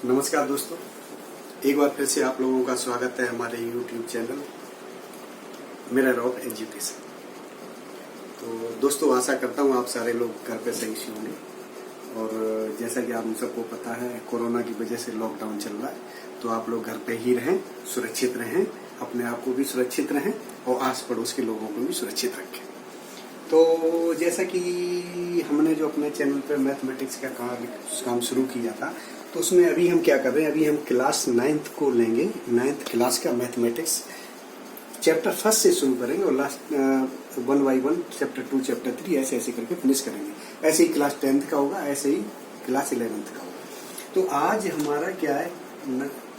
नमस्कार दोस्तों, एक बार फिर से आप लोगों का स्वागत है हमारे YouTube चैनल मेरा रॉक एजुकेशन। तो दोस्तों, आशा करता हूँ आप सारे लोग घर पे सही से होंगे। और जैसा कि आप सबको पता है, कोरोना की वजह से लॉकडाउन चल रहा है, तो आप लोग घर पे ही रहें, सुरक्षित रहें, अपने आप को भी सुरक्षित रहें और आस पड़ोस के लोगों को भी सुरक्षित रखें। तो जैसा कि हमने जो अपने चैनल पर मैथमेटिक्स का काम शुरू किया था, तो उसमें अभी हम क्या कर रहे हैं, अभी हम क्लास 9th को लेंगे। 9th क्लास का मैथमेटिक्स चैप्टर 1 से शुरू करेंगे और लास्ट 1 by 1 चैप्टर 2 चैप्टर 3 ऐसे ऐसे करके फिनिश करेंगे। ऐसे ही क्लास 10th का होगा, ऐसे ही क्लास 11th का होगा। तो आज हमारा क्या है,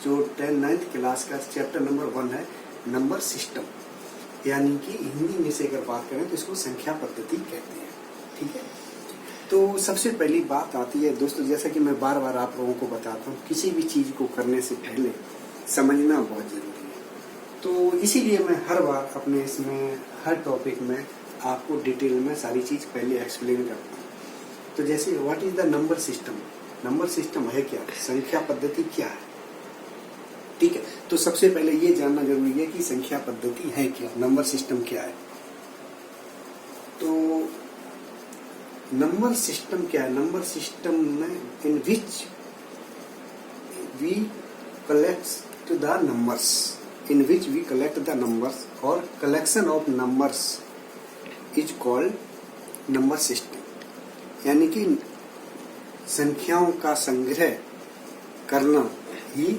जो 9th क्लास का चैप्टर नंबर 1 है, नंबर सिस्टम, यानी कि हिंदी में से अगर बात करें तो इसको संख्या पद्धति कहते हैं। ठीक है। तो सबसे पहली बात आती है दोस्तों, जैसा कि मैं बार बार आप लोगों को बताता हूँ, किसी भी चीज को करने से पहले समझना बहुत जरूरी है। तो इसीलिए मैं हर बार अपने इसमें हर टॉपिक में आपको डिटेल में सारी चीज पहले एक्सप्लेन करता हूँ। तो जैसे what is the number system, number system है क्या, संख्या पद्धति क्या है। ठीक है। तो सबसे पहले ये जानना जरूरी है कि संख्या पद्धति है क्या, नंबर सिस्टम क्या है। तो नंबर सिस्टम क्या है, नंबर सिस्टम में in which we collect the numbers, in which we collect the numbers और collection of numbers is called number system, यानी कि संख्याओं का संग्रह करना ही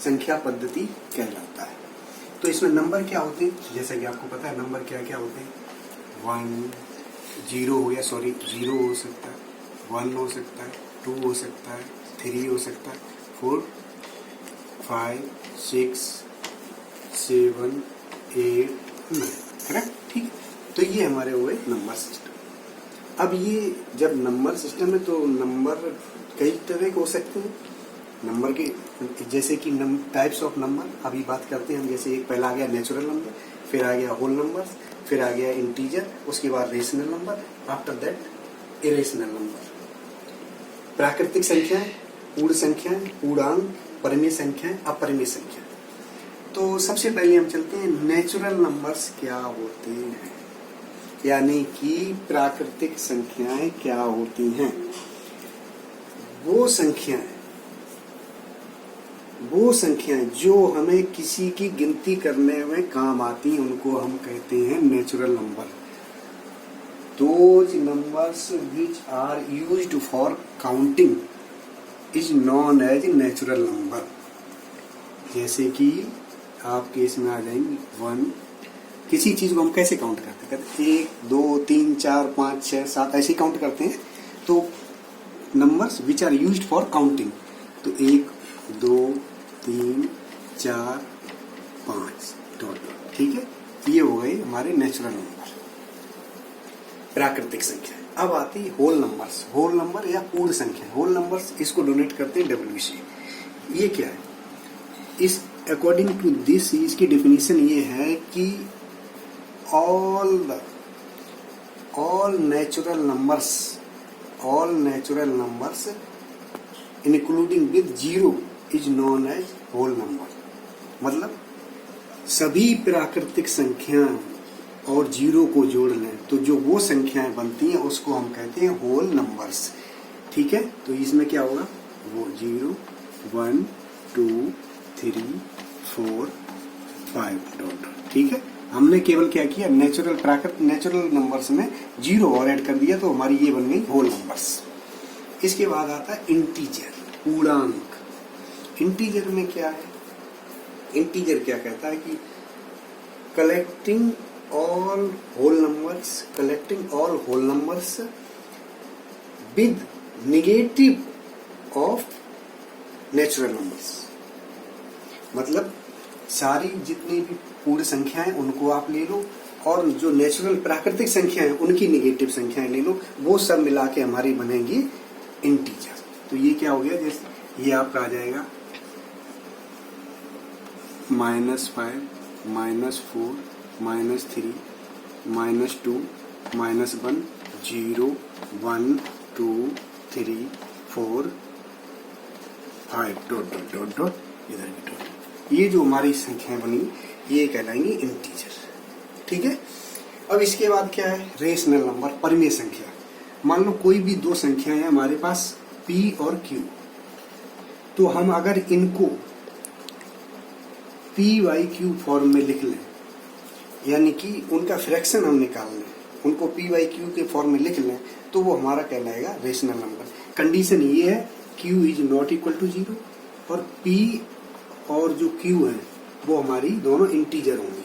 संख्या पद्धति कहलाता है। तो इसमें नंबर क्या होते हैं, जैसा कि आपको पता है नंबर क्या क्या होते हैं। 1 0 हो गया, सॉरी 0 हो सकता है, 1 हो सकता है, 2 हो सकता है, 3 हो सकता है, 4 5 6 7 8 9, करेक्ट। ठीक है। तो ये हमारे हुए नंबर सिस्टम। अब ये जब नंबर सिस्टम है तो नंबर कई तरह के हो सकते हैं। नंबर के जैसे कि टाइप्स ऑफ नंबर अभी बात करते हैं हम। जैसे एक पहला आ गया नेचुरल नंबर, फिर आ गया होल नंबर, फिर आ गया इंटीजर, उसके बाद rational number, after that irrational number. प्राकृतिक संख्याएं, पूर्ण संख्याएं, पूर्णांक, परिमेय संख्याएं, अपरिमेय संख्या। तो सबसे पहले हम चलते हैं नेचुरल नंबर्स क्या होते हैं, यानी कि प्राकृतिक संख्याएं क्या होती हैं। वो संख्याएं जो हमें किसी की गिनती करने में काम आती हैं, उनको हम कहते हैं natural number. Those numbers which are used for counting is known as natural number. जैसे कि आपके इसमें आ जाएंगे 1, किसी चीज को हम कैसे काउंट करते हैं, 1 2 3 4 5 6 7 ऐसे काउंट करते हैं। तो numbers which are used for counting, तो 1 2 3 4 5 टोटल। ठीक है। ये हो गए हमारे नेचुरल नंबर, प्राकृतिक संख्या। अब आती है होल नंबर्स, होल नंबर या पूर्ण संख्या। होल नंबर्स इसको डोनेट करते हैं WC। ये क्या है, इस अकॉर्डिंग टू दिस इसकी डेफिनेशन ये है कि all natural numbers including with 0 is known as whole number. मतलब सभी प्राकृतिक संख्याएं और 0 को जोड़ लें तो जो वो संख्याएं बनती हैं उसको हम कहते हैं होल नंबर्स। ठीक है। तो इसमें क्या होगा, वो 0 1 2 3 4 5 टोटल। ठीक है। हमने केवल क्या किया, नेचुरल नंबर्स में 0 और ऐड कर दिया, तो हमारी ये बन गई होल नंबर्स। इसके बाद आता है इंटीजर, पूर्णांक। इंटीजर में क्या है, इंटीजर क्या कहता है कि collecting all whole numbers with negative of natural numbers. मतलब सारी जितनी भी पूर्ण संख्याएं उनको आप ले लो, और जो नेचुरल प्राकृतिक संख्याएं उनकी नेगेटिव संख्याएं ले लो, वो सब मिला के हमारी बनेगी इंटीजर। तो ये क्या हो गया, जैसे ये आपका आ जाएगा -5 -4 -3 -2 -1 0 1 2 3 4 5 डॉट डॉट डॉट डॉट इधर भी डॉट। ये जो हमारी संख्याएं बनी ये कहलाएंगी इंटीजर। ठीक है। अब इसके बाद क्या है, रेशनल नंबर, परिमेय संख्या। मान लो कोई भी दो संख्याएं हैं हमारे पास P और Q, तो हम अगर इनको P/Q फॉर्म में लिख लें, यानी कि उनका फ्रैक्शन हम निकाल लें, उनको P/Q के फॉर्म में लिख लें, तो वो हमारा कहलाएगा रेशनल नंबर। कंडीशन ये है Q is not equal to 0 और P और जो Q है वो हमारी दोनों इंटीजर होंगी।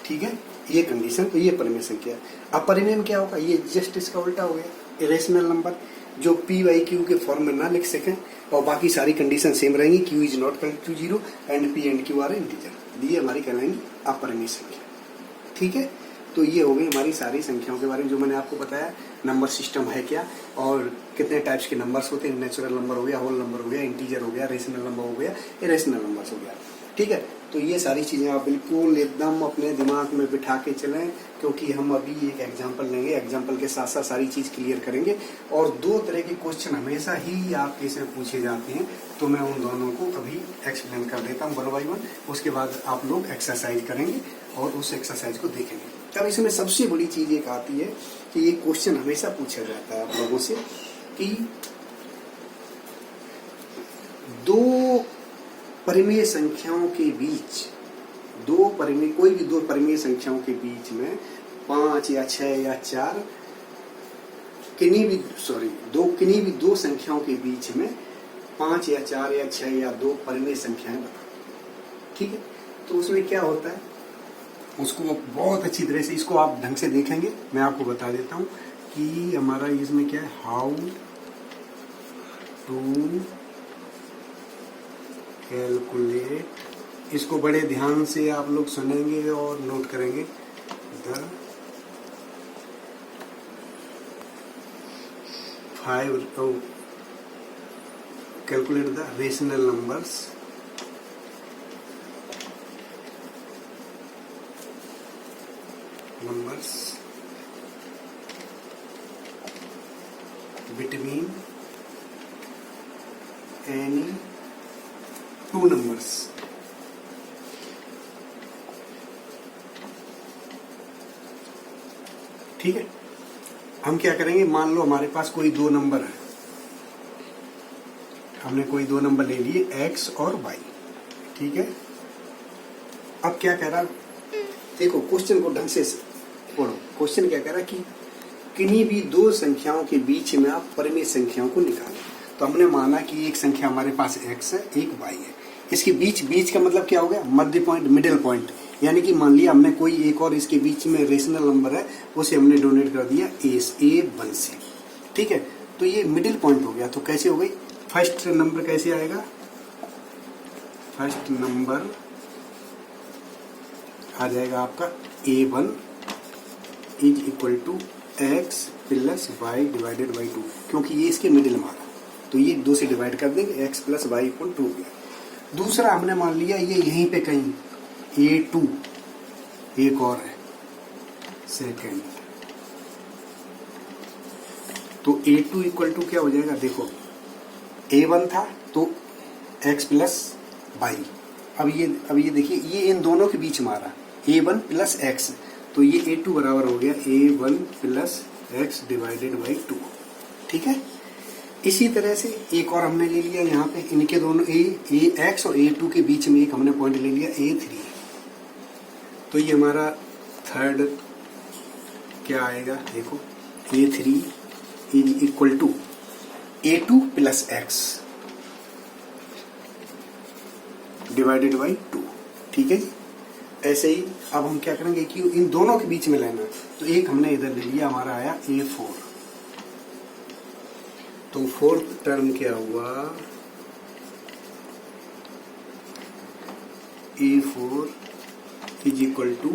ठीक है, ये कंडीशन, ये परिमेय संख्या। अब परिमेय में क्या होगा, ये जस्ट इसका उल्टा हो गया, इरेशनल नंबर जो P/Q के फॉर्म में ना लिख सकें और बाकी सारी कंडीशन सेम रहेंगी। Q is not equal to 0 and P and Q are integer, ये हमारी कहलाएंगी अपरिमेय संख्या। ठीक है, तो ये हो गई हमारी सारी संख्याओं के बारे में जो मैंने आपको बताया। नंबर सिस्टम है क्या और कितने टाइप्स के नंबर्स होते हैं, नेचुरल नंबर हो गया, होल नंबर हो गया, इंटीजर हो गया, रेशनल नंबर हो गया, इरेशनल नंबर्स हो गया। ठीक है, तो ये सारी चीजें आप बिल्कुल एकदम अपने दिमाग में बिठा के चलें, क्योंकि हम अभी एक एग्जांपल लेंगे, एग्जांपल के साथ साथ सारी चीज क्लियर करेंगे। और दो तरह के क्वेश्चन हमेशा ही आपके से पूछे जाते हैं, तो मैं उन दोनों को अभी एक्सप्लेन कर देता हूँ 1 बाय 1। उसके बाद आप लोग एक्सरसाइज करेंगे और उस एक्सरसाइज को देखेंगे। अब इसमें सबसे बड़ी चीज एक आती है कि ये क्वेश्चन हमेशा पूछा जाता है आप लोगों से कि दो परिमेय संख्याओं के बीच, कोई भी दो परिमेय संख्याओं के बीच में 5 या 6 या 4 किन्हीं भी दो संख्याओं के बीच में 5 या 4 या 6 या 2 परिमेय संख्याएं बताओ। ठीक है, तो उसमें क्या होता है, उसको बहुत अच्छी तरह से इसको आप ढंग से देखेंगे। मैं आपको बता देता हूं कि हमारा इसमें क्या है, हाउ टू कैलकुलेट। इसको बड़े ध्यान से आप लोग सुनेंगे और नोट करेंगे। The 5 calculate the rational numbers between any two numbers। ठीक है, हम क्या करेंगे, मान लो हमारे पास कोई दो नंबर है, हमने कोई दो नंबर ले लिए x और y। ठीक है, अब क्या कह रहा, देखो क्वेश्चन को ढंग से पढ़ो। क्वेश्चन क्या कह रहा कि किन्हीं भी दो संख्याओं के बीच में आप परिमेय संख्याओं को निकालें। तो हमने माना कि एक संख्या हमारे पास x है, एक y है, इसके बीच का मतलब क्या हो गया, मध्य पॉइंट, मिडिल पॉइंट। यानी कि मान लिया हमने कोई एक और इसके बीच में रेशनल नंबर है, उसे हमने डोनेट कर दिया A1 से। ठीक है, तो ये मिडिल पॉइंट हो गया। तो कैसे हो गई, फर्स्ट नंबर कैसे आएगा, फर्स्ट नंबर आ जाएगा आपका A1 is equal to x plus y divided by 2, क्योंकि ये इसके मिडिल में आ रहा, तो ये 2 से डिवाइड कर देंगे, x प्लस वाई इक्वल 2 हो गया। दूसरा हमने मान लिया ये यहीं पे कहीं A2 एक और है, सेकेंड, तो A2 इक्वल टू क्या हो जाएगा, देखो A1 था तो x प्लस वाई। अब ये देखिए, ये इन दोनों के बीच में आ रहा, A1 प्लस x, तो ये A2 बराबर हो गया A1 plus x divided by 2। ठीक है, इसी तरह से एक और हमने ले लिया यहाँ पे, इनके दोनों x और A2 के बीच में एक हमने पॉइंट ले लिया A3, तो ये हमारा थर्ड क्या आएगा, देखो A3 is equal to A2 plus x divided by 2। ठीक है जी, ऐसे ही अब हम क्या करेंगे कि इन दोनों के बीच में लेना, तो एक हमने इधर ले लिया, हमारा आया A4, तो फोर्थ टर्म क्या हुआ, A4 is equal to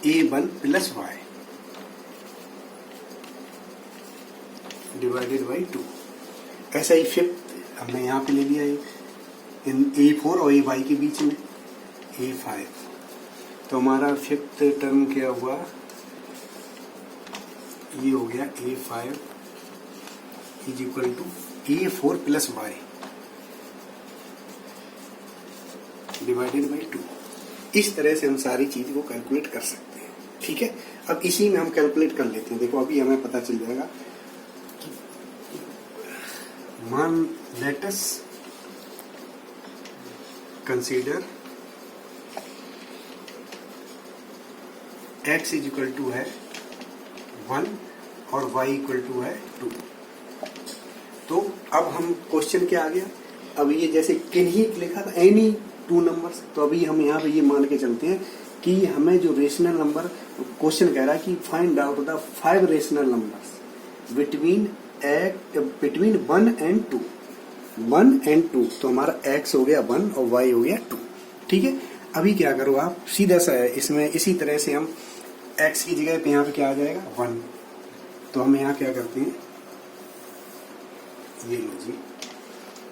A1 plus y divided by 2। ऐसा ही फिफ्थ हमने यहाँ पे ले लिया इन A4 और AY के बीच में A5, तो हमारा फिफ्थ टर्म क्या हुआ, ये हो गया A5 is equal to A4 plus y divided by 2। इस तरह से हम सारी चीज को कैलकुलेट कर सकते हैं। ठीक है, अब इसी में हम कैलकुलेट कर लेते हैं। देखो अभी हमें पता चल जाएगा कि मान let us consider x is equal to है 1 और y इक्वल टू है 2। तो अब हम क्वेश्चन क्या आ गया, अब ये जैसे किन्हीं लिखा था एनी 2 नंबर्स, तो अभी हम यहाँ पे ये मान के चलते हैं कि हमें जो रेशनल नंबर क्वेश्चन कह रहा है कि find out the 5 rational numbers between 1 and 2। 1 and 2, तो हमारा x हो गया 1 और y हो गया 2। ठीक है, अभी क्या करो आप सीधा सा है इसमें, इसी तरह से हम x की जगह पे यहाँ पे क्या आ जाएगा 1, तो हम यहाँ क्या करते हैं, ये लो जी,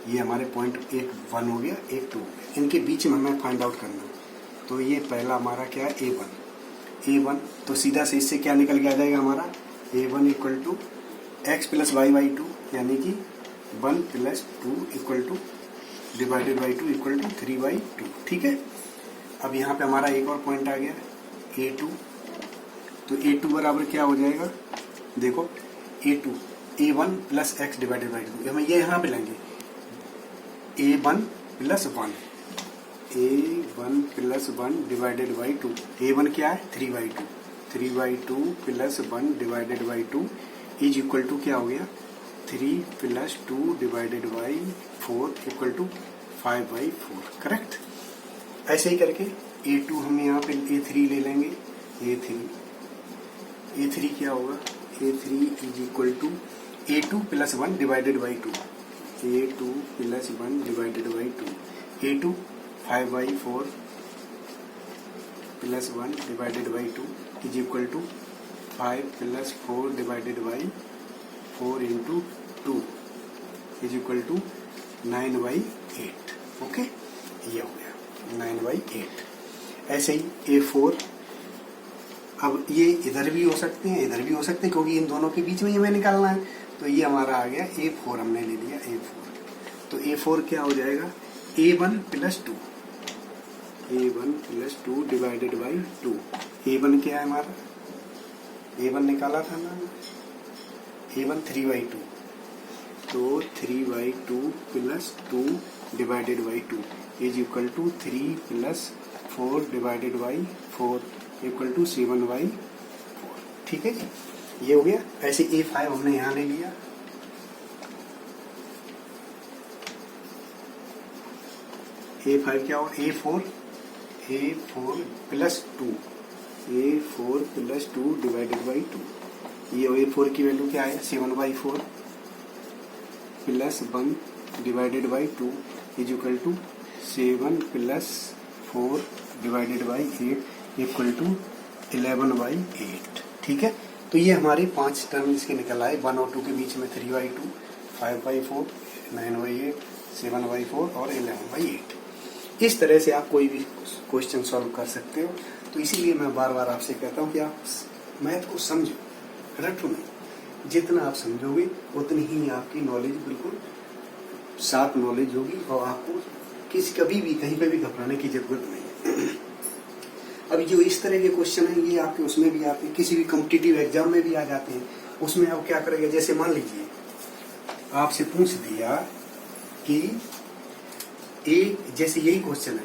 ये हमारे पॉइंट एक 1 हो गया, एक 2 हो गया, इनके बीच में हमें फाइंड आउट करना है। तो ये पहला हमारा क्या है A1, तो सीधा से इससे क्या निकल के आ जाएगा हमारा A1 equal to x plus y by 2, यानी कि 1 plus 2 equal to divided by 2 equal to 3/2। ठीक है, अब यहाँ पे हमारा एक और पॉइंट आ गया A2, तो A2 बराबर क्या हो जाएगा, देखो A2 A1 plus x divided by 2, हमें ये यहाँ पे लेंगे A1 plus 1, A1 plus 1 divided by 2, A1 क्या है 3/2, 3/2 plus 1 divided by 2 is equal to क्या हो गया 3 plus 2 divided by 4 equal to 5/4। Correct, ऐसे ही करके A2 हम यहाँ पे A3 ले लेंगे, A3 क्या होगा, A3 is equal to A2 plus 1 divided by 2, A2 plus 1 divided by 2, A2 5/4 plus 1 divided by 2 is equal to 5 plus 4 divided by 4 into 2 is equal to 9/8। Okay, ये हो गया 9/8। ऐसे ही A4, अब ये इधर भी हो सकते हैं, इधर भी हो सकते हैं, क्योंकि इन दोनों के बीच में ये हमें निकालना है। तो ये हमारा आ गया A4, हमने ले लिया A4। तो A4 क्या हो जाएगा A1 plus 2, A1 plus 2 divided by 2। A1 क्या है हमारा, A1 निकाला था ना, A1 3/2, तो 3/2 plus 2 divided by 2 is equal to 3 plus 4 divided by 4 equal to 7/4। ठीक है जी, ये हो गया। ऐसे A5 हमने यहां ले लिया, A5 क्या होगा A4 plus 2, A4 plus 2 divided by 2, ये A4 की वैल्यू क्या है 7/4 plus 1 divided by 2 is equal to 7 plus 4 divided by 8 equal to 11/8। ठीक है, तो ये हमारी 5 टर्म इसके निकल आए, 1 और 2 के बीच में 3/2, 5/4, 9/8, 7/4 और 11/8। इस तरह से आप कोई भी क्वेश्चन सॉल्व कर सकते हो। तो इसीलिए मैं बार बार आपसे कहता हूँ कि आप मैथ को समझो, रटो नहीं। जितना आप समझोगे उतनी ही आपकी नॉलेज बिल्कुल शार्प नॉलेज होगी और आपको कभी भी कहीं पे भी घबराने की जरूरत नहीं है। अभी जो इस तरह के क्वेश्चन है ये आपके उसमें भी आते हैं, किसी भी कॉम्पिटिटिव एग्जाम में भी आ जाते हैं। उसमें आप क्या करेंगे, जैसे मान लीजिए आपसे पूछ दिया कि जैसे यही क्वेश्चन है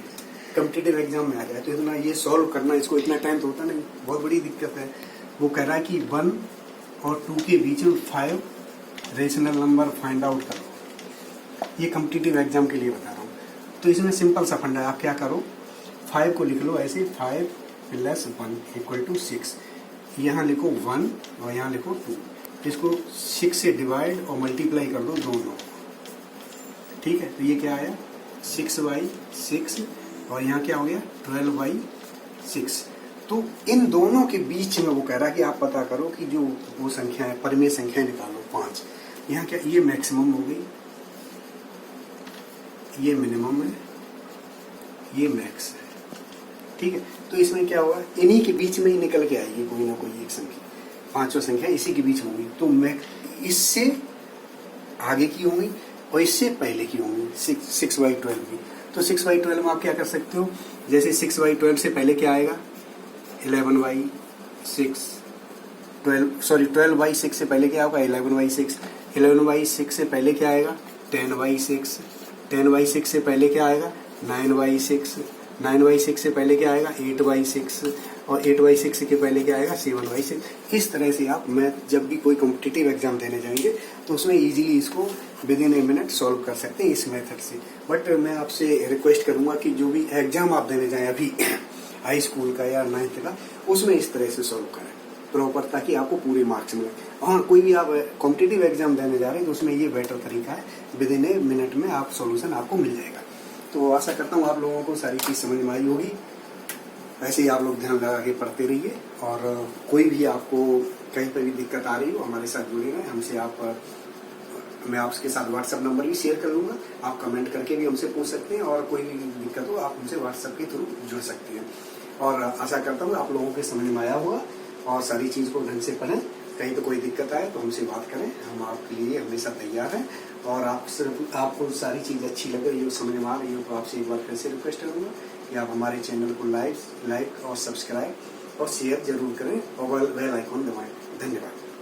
कॉम्पिटिटिव एग्जाम में आ जाए, तो इतना ये सॉल्व करना, इसको इतना टाइम तो होता नहीं, बहुत बड़ी दिक्कत है। वो कह रहा है कि 1 और 2 के बीच में 5 रेशनल नंबर फाइंड आउट करो। ये कॉम्पिटिटिव एग्जाम के लिए बता रहा हूँ। तो इसमें सिंपल सा फंडा है, आप क्या करो 5 को लिख लो ऐसे, 5 प्लस 1 इक्वल टू 6, यहाँ लिखो 1 और यहाँ लिखो 2, इसको 6 से डिवाइड और मल्टीप्लाई कर दो दोनों। ठीक है, तो ये क्या आया 6/6 और यहाँ क्या हो गया 12/6। तो इन दोनों के बीच में वो कह रहा है कि आप पता करो कि जो वो संख्या है, परिमेय संख्या निकालो 5। यहाँ क्या, ये मैक्सिमम हो गई, ये मिनिमम है, ये मैक्स है। ठीक है, तो इसमें क्या होगा, इन्हीं के बीच में ही निकल के आएगी कोई ना कोई एक संख्या, 5 संख्या इसी के बीच में होगी। तो मैं इससे आगे की होंगी और इससे पहले की होंगी 6/12 की। तो 6/12 में आप क्या कर सकते हो, जैसे 6/12 से पहले क्या आएगा 11/6, 12/6 से पहले क्या होगा 11/6, 11/6 से पहले क्या आएगा 10/6, 10/6 से पहले क्या आएगा 9/6, 9/6 से पहले क्या आएगा 8/6 और 8/6 के पहले क्या आएगा 7/6। इस तरह से आप मैथ जब भी कोई कॉम्पिटिटिव एग्जाम देने जाएंगे तो उसमें इजीली इसको with in a minute solve कर सकते हैं इस मेथड से। बट मैं आपसे रिक्वेस्ट करूंगा कि जो भी एग्जाम आप देने जाएं अभी हाई स्कूल का या 9th का, उसमें इस तरह से सॉल्व करें प्रॉपर, ताकि आपको पूरे मार्क्स मिले। हाँ, कोई भी आप कॉम्पिटिटिव एग्जाम देने जा रहे हैं तो उसमें ये बेटर तरीका है, विद इन ए मिनट में आप सॉल्यूशन आपको मिल जाएगा। तो आशा करता हूँ आप लोगों को सारी चीज समझ में आई होगी। ऐसे ही आप लोग ध्यान लगा के पढ़ते रहिए, और कोई भी आपको कहीं पर भी दिक्कत आ रही हो हमारे साथ जुड़े रहें हमसे। मैं आपके साथ व्हाट्सएप नंबर भी शेयर कर दूंगा, आप कमेंट करके भी हमसे पूछ सकते हैं, और कोई भी दिक्कत हो आप हमसे व्हाट्सएप के थ्रू जुड़ सकते हैं। और आशा करता हूँ आप लोगों के समझ में आया होगा, और सारी चीज को ढंग से पढ़ें। कहीं तो कोई दिक्कत आए तो हमसे बात करें, हम आपके लिए हमेशा तैयार हैं। और आपको सारी चीज अच्छी लगे, ये समझ में आ रही हो, तो आपसे एक बार फिर से रिक्वेस्ट करूंगा कि आप हमारे चैनल को लाइक और सब्सक्राइब और शेयर जरूर करें, और बेल आइकॉन दबाएं। धन्यवाद।